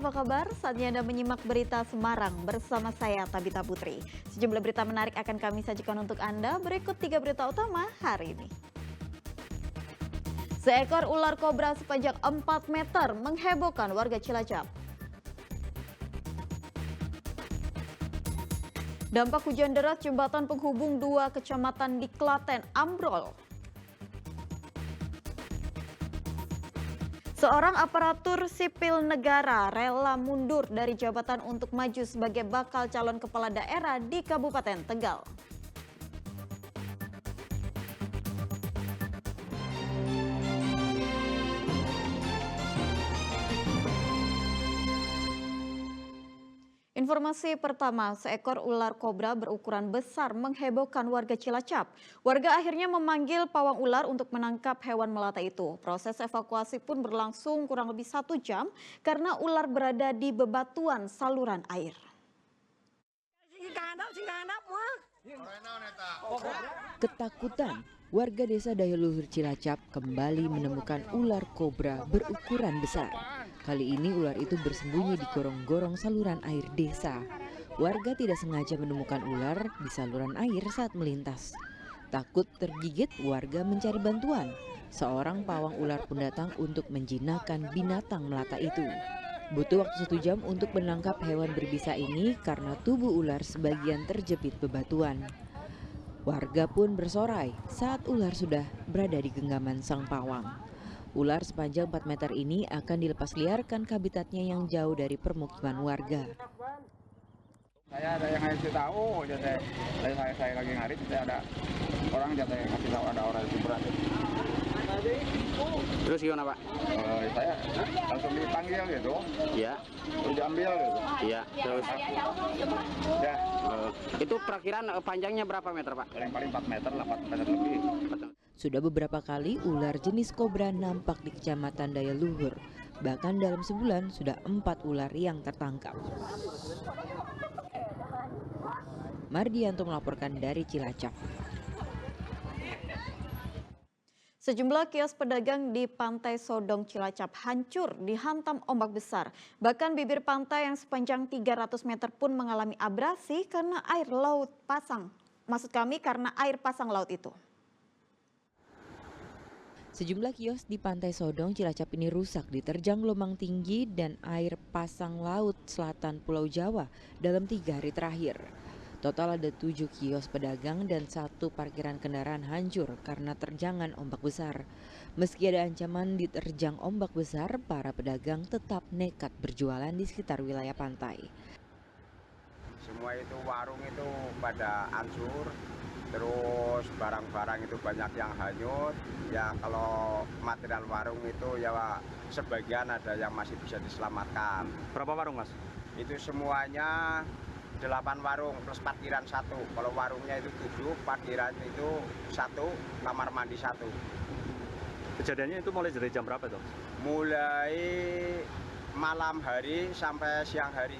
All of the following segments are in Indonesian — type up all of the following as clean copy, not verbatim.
apa kabar? Saatnya Anda menyimak berita Semarang bersama saya Tabita Putri. Sejumlah berita menarik akan kami sajikan untuk Anda. Berikut 3 berita utama hari ini. Seekor ular kobra sepanjang 4 meter menghebohkan warga Cilacap. Dampak hujan deras jembatan penghubung 2 kecamatan di Klaten ambrol. Seorang aparatur sipil negara rela mundur dari jabatan untuk maju sebagai bakal calon kepala daerah di Kabupaten Tegal. Informasi pertama, seekor ular kobra berukuran besar menghebohkan warga Cilacap. Warga akhirnya memanggil pawang ular untuk menangkap hewan melata itu. Proses evakuasi pun berlangsung kurang lebih 1 jam karena ular berada di bebatuan saluran air. Ketakutan, warga desa Daya Luhur Cilacap kembali menemukan ular kobra berukuran besar. Kali ini ular itu bersembunyi di gorong-gorong saluran air desa. Warga tidak sengaja menemukan ular di saluran air saat melintas. Takut tergigit, warga mencari bantuan. Seorang pawang ular pun datang untuk menjinakkan binatang melata itu. Butuh waktu 1 jam untuk menangkap hewan berbisa ini karena tubuh ular sebagian terjepit bebatuan. Warga pun bersorai saat ular sudah berada di genggaman sang pawang. Ular sepanjang 4 meter ini akan dilepas liarkan ke habitatnya yang jauh dari permukiman warga. Saya ada yang ngasih tahu, jadi saya lagi ngarit, ada orang jatuh yang ngasih tahu ada orang yang berat. Terus gimana Pak? Saya langsung dipanggil gitu, Iya, terus diambil gitu. iya. Terus Ya, itu perakiraan panjangnya berapa meter Pak? paling 4 meter lah, 4 meter lebih. Sudah beberapa kali ular jenis kobra nampak di Kecamatan Daya Luhur. Bahkan dalam sebulan sudah 4 ular yang tertangkap. Mardianto melaporkan dari Cilacap. Sejumlah kios pedagang di Pantai Sodong Cilacap hancur dihantam ombak besar. Bahkan bibir pantai yang sepanjang 300 meter pun mengalami abrasi karena air laut pasang. Karena air pasang laut itu. Sejumlah kios di Pantai Sodong Cilacap ini rusak diterjang gelombang tinggi dan air pasang laut selatan Pulau Jawa dalam 3 hari terakhir. Total ada 7 kios pedagang dan 1 parkiran kendaraan hancur karena terjangan ombak besar. Meski ada ancaman diterjang ombak besar, para pedagang tetap nekat berjualan di sekitar wilayah pantai. Semua itu warung itu pada hancur, terus barang-barang itu banyak yang hanyut. Ya kalau material warung itu ya sebagian ada yang masih bisa diselamatkan. Berapa warung Mas? Itu semuanya 8 warung plus parkiran 1. Kalau warungnya itu 7, parkiran itu 1, kamar mandi 1. Kejadiannya itu mulai dari jam berapa tuh? Mulai malam hari sampai siang hari.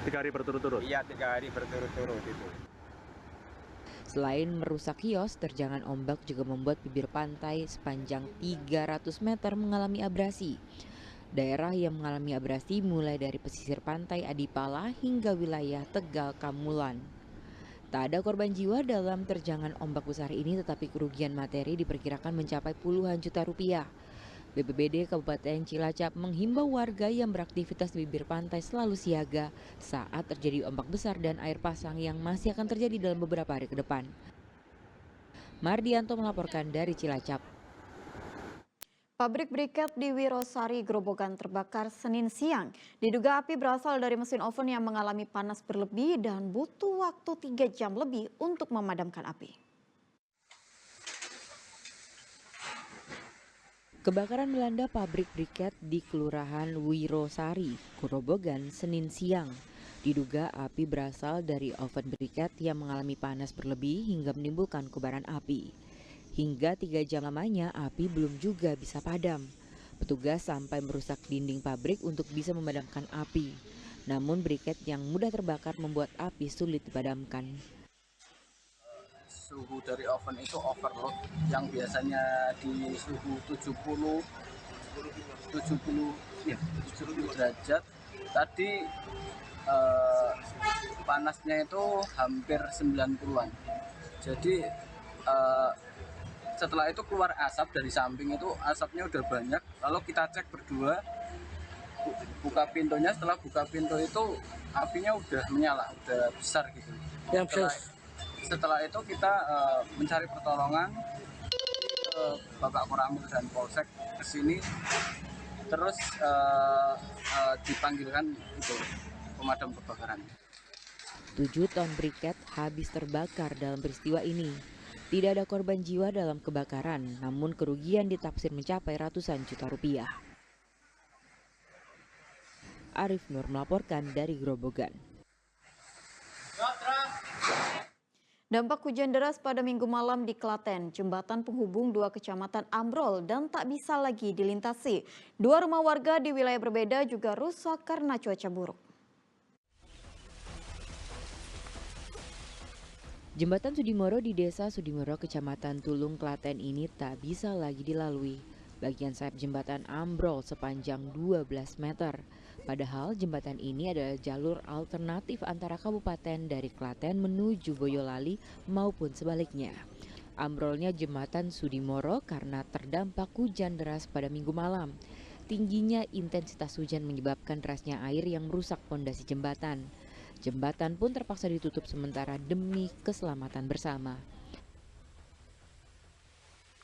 3 hari berturut-turut? Iya, 3 hari berturut-turut itu. Selain merusak kios, terjangan ombak juga membuat bibir pantai sepanjang 300 meter mengalami abrasi. Daerah yang mengalami abrasi mulai dari pesisir pantai Adipala hingga wilayah Tegal Kamulan. Tak ada korban jiwa dalam terjangan ombak besar ini, tetapi kerugian materi diperkirakan mencapai puluhan juta rupiah. BPBD Kabupaten Cilacap menghimbau warga yang beraktivitas di bibir pantai selalu siaga saat terjadi ombak besar dan air pasang yang masih akan terjadi dalam beberapa hari ke depan. Mardianto melaporkan dari Cilacap. Pabrik briket di Wirosari, Grobogan terbakar Senin siang. Diduga api berasal dari mesin oven yang mengalami panas berlebih dan butuh waktu 3 jam lebih untuk memadamkan api. Kebakaran melanda pabrik briket di Kelurahan Wirosari, Grobogan, Senin siang. Diduga api berasal dari oven briket yang mengalami panas berlebih hingga menimbulkan kobaran api. Hingga 3 jam lamanya api belum juga bisa padam. Petugas sampai merusak dinding pabrik untuk bisa memadamkan api. Namun briket yang mudah terbakar membuat api sulit dipadamkan. Suhu dari oven itu overload yang biasanya di suhu 70 70 derajat. Tadi panasnya itu hampir 90-an. Jadi setelah itu keluar asap dari samping, itu asapnya udah banyak. Lalu kita cek berdua, buka pintunya. Setelah buka pintu itu apinya udah menyala, udah besar gitu. Setelah itu kita mencari pertolongan ke Bapak Koramil dan Polsek ke sini, terus dipanggilkan itu pemadam kebakaran. 7 ton briket habis terbakar dalam peristiwa ini. Tidak ada korban jiwa dalam kebakaran, namun kerugian ditaksir mencapai ratusan juta rupiah. Arif Nur melaporkan dari Grobogan. Dampak hujan deras pada Minggu malam di Klaten, jembatan penghubung 2 kecamatan ambrol dan tak bisa lagi dilintasi. 2 rumah warga di wilayah berbeda juga rusak karena cuaca buruk. Jembatan Sudimoro di Desa Sudimoro, Kecamatan Tulung, Klaten ini tak bisa lagi dilalui. Bagian sayap jembatan ambrol sepanjang 12 meter. Padahal jembatan ini adalah jalur alternatif antara kabupaten dari Klaten menuju Boyolali maupun sebaliknya. Ambrolnya jembatan Sudimoro karena terdampak hujan deras pada Minggu malam. Tingginya intensitas hujan menyebabkan derasnya air yang merusak pondasi jembatan. Jembatan pun terpaksa ditutup sementara demi keselamatan bersama.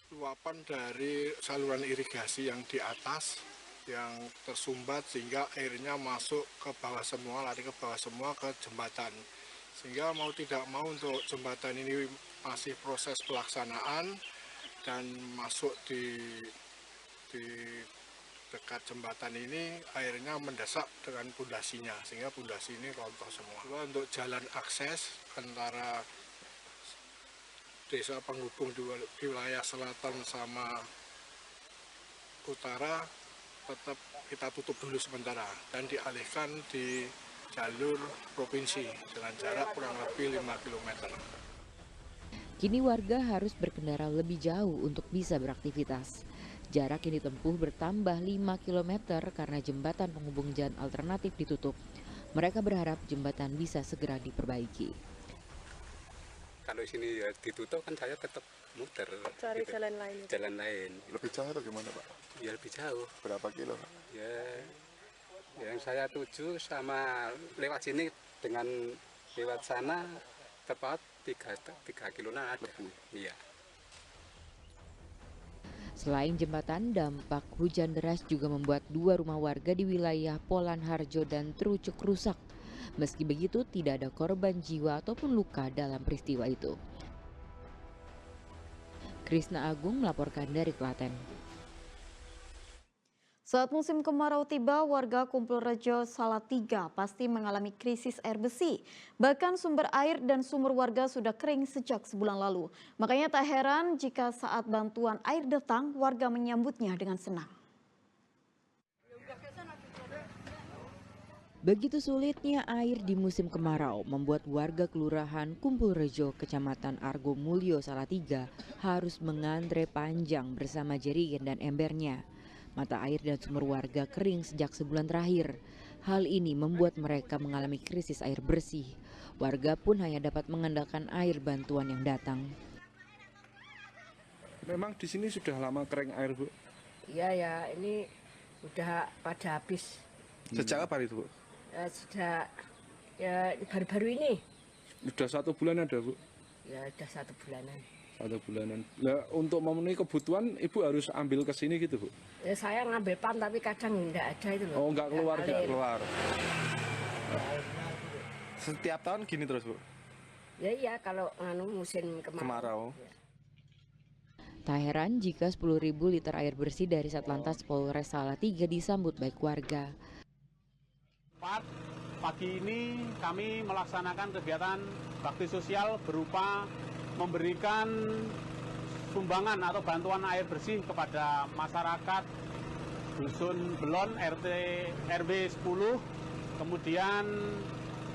Luapan dari saluran irigasi yang di atas yang tersumbat sehingga airnya masuk ke bawah semua, lari ke bawah semua ke jembatan. Sehingga mau tidak mau untuk jembatan ini masih proses pelaksanaan dan masuk di dekat jembatan ini airnya mendesak dengan pondasinya sehingga pondasi ini rontoh semua. Untuk jalan akses antara desa penghubung di wilayah selatan sama utara tetap kita tutup dulu sementara dan dialihkan di jalur provinsi dengan jarak kurang lebih 5 km. Kini warga harus berkendara lebih jauh untuk bisa beraktivitas. Jarak yang ditempuh bertambah 5 km karena jembatan penghubung jalan alternatif ditutup. Mereka berharap jembatan bisa segera diperbaiki. Kalau sini ya ditutup kan saya tetap muter. Cari gitu. jalan lain. Jalan lain. Lebih jauh atau gimana, Pak? Ya lebih jauh. Berapa kilo, Pak? Ya yang saya tuju sama lewat sini dengan lewat sana tepat 3 kilo ada. Iya. Selain jembatan, dampak hujan deras juga membuat 2 rumah warga di wilayah Polan Harjo dan Trucuk rusak. Meski begitu, tidak ada korban jiwa ataupun luka dalam peristiwa itu. Krisna Agung melaporkan dari Klaten. Saat musim kemarau tiba, warga Kumpul Rejo Salatiga pasti mengalami krisis air bersih. Bahkan sumber air dan sumur warga sudah kering sejak sebulan lalu. Makanya tak heran jika saat bantuan air datang, warga menyambutnya dengan senang. Begitu sulitnya air di musim kemarau membuat warga Kelurahan Kumpul Rejo, Kecamatan Argo Mulyo, Salatiga harus mengantre panjang bersama jerigen dan embernya. Mata air dan sumur warga kering sejak sebulan terakhir. Hal ini membuat mereka mengalami krisis air bersih. Warga pun hanya dapat mengandalkan air bantuan yang datang. Memang di sini sudah lama kering air, Bu? Iya ya, ini udah pada habis. Sejak apa itu, Bu? Sudah ya baru-baru ini. Sudah 1 bulan ada, Bu? Ya udah 1 bulanan. 1 bulanan. Nah, untuk memenuhi kebutuhan, Ibu harus ambil ke sini gitu, Bu? Ya, saya ngambil pam tapi kadang nggak ada itu loh. Oh, nggak keluar. Ya, Setiap tahun gini terus, Bu? ya iya kalau musim kemarau. Ya. Tak heran jika 10.000 liter air bersih dari Satlantas Polres Salatiga disambut baik warga. Pagi ini kami melaksanakan kegiatan bakti sosial berupa memberikan sumbangan atau bantuan air bersih kepada masyarakat Dusun Belon RT RW 10, kemudian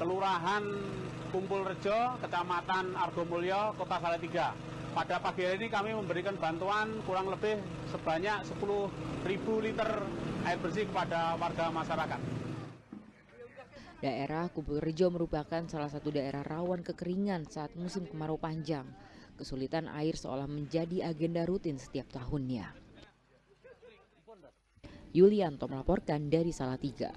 Kelurahan Kumpul Rejo, Kecamatan Argomulyo, Kota Salatiga. pada pagi hari ini kami memberikan bantuan kurang lebih sebanyak 10.000 liter air bersih kepada warga masyarakat. Daerah Kumpul Rejo merupakan salah satu daerah rawan kekeringan saat musim kemarau panjang. Kesulitan air seolah menjadi agenda rutin setiap tahunnya. Yulianto melaporkan dari Salatiga.